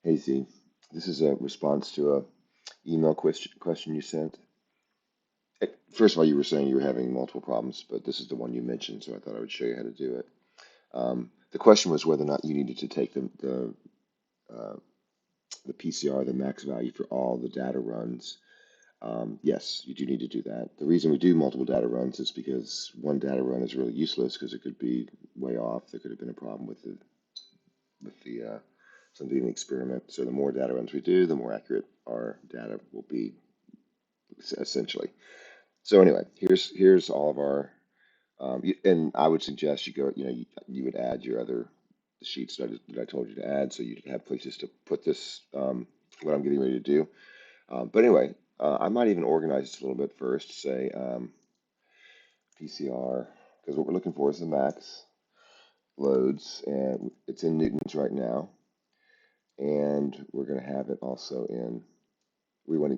Hey Z, this is a response to a email question you sent. First of all, you were saying you were having multiple problems, but this is the one you mentioned, so I thought I would show you how to do it. The question was whether or not you needed to take uh, the PCR, the max value for all the data runs. Yes, you do need to do that. The reason we do multiple data runs is because one data run is really useless because it could be way off. There could have been a problem with the something in the experiment. So the more data runs we do, the more accurate our data will be, essentially. So anyway, here's all of our, and I would suggest you go, you would add your other sheets that I told you to add, so you'd have places to put this, what I'm getting ready to do. But anyway, I might even organize this a little bit first, say PCR, because what we're looking for is the max loads, and it's in newtons right now, and we're going to have it also in,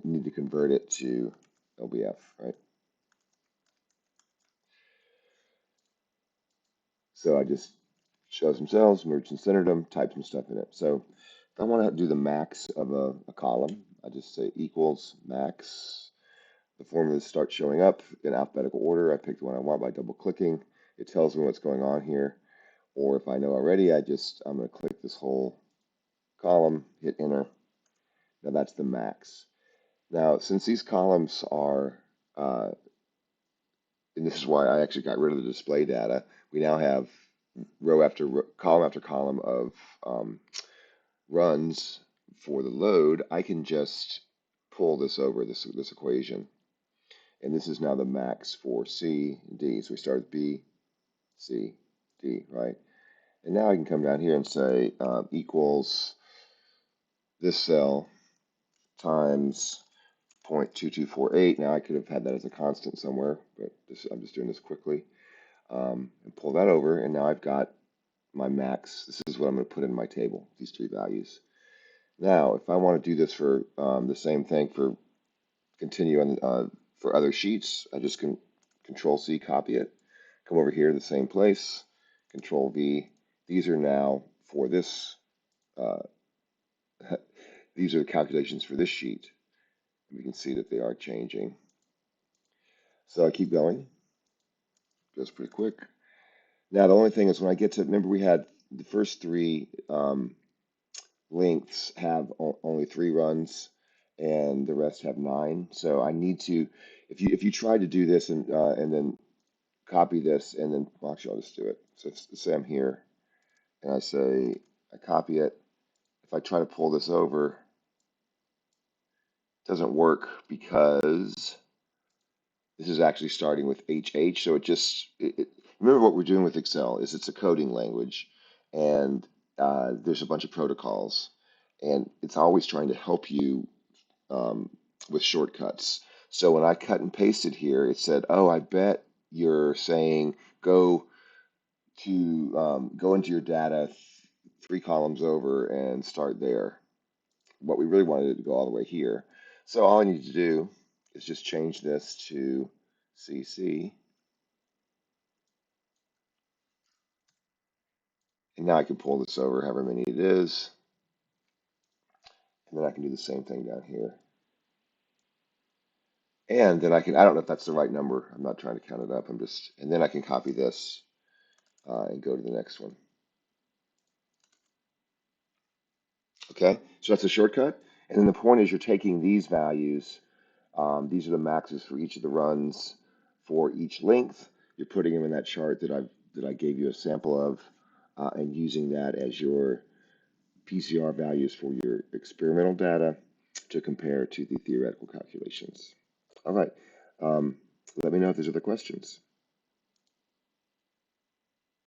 need to convert it to LBF, right? So I just show some cells, merged and centered them, type some stuff in it. So if I want to do the max of a column, I just say equals max. The formulas start showing up in alphabetical order. I pick the one I want by double clicking. It tells me what's going on here. Or if I know already, I'm going to click this whole column, hit enter. Now that's the max. Now, since these columns are, and this is why I actually got rid of the display data, we now have column after column of um, runs for the load. I can just pull this over, this equation, and this is now the max for C and D. So we start with B, C, D, right? And now I can come down here and say equals this cell times 0.2248. Now I could have had that as a constant somewhere, but I'm just doing this quickly. And pull that over, and now I've got my max. This is what I'm going to put in my table, these three values. Now, if I want to do this for the same thing for continue on for other sheets, I just can Control C, copy it, come over here to the same place, Control V. These are now for this. Uh, these are the calculations for this sheet. We can see that they are changing. So I keep going. Goes pretty quick. Now the only thing is when I get to, remember we had the first three lengths have only 3 runs, and the rest have 9. So I need to, if you try to do this and then copy this and then, well, actually I'll just do it. So say I'm here and I say I copy it. If I try to pull this over, it doesn't work because this is actually starting with HH. So remember what we're doing with Excel is it's a coding language, and there's a bunch of protocols, and it's always trying to help you um, with shortcuts. So when I cut and pasted here, it said, "Oh, I bet you're saying go into your data 3 columns over and start there." What we really wanted it to go all the way here. So all I need to do is just change this to CC, and now I can pull this over however many it is, and then I can do the same thing down here. And then I don't know if that's the right number. I'm not trying to count it up. And then I can copy this and go to the next one. Okay, so that's a shortcut. And then the point is you're taking these values. These are the maxes for each of the runs for each length. You're putting them in that chart that I gave you a sample of, and using that as your PCR values for your experimental data to compare to the theoretical calculations. All right. Let me know if there's other questions.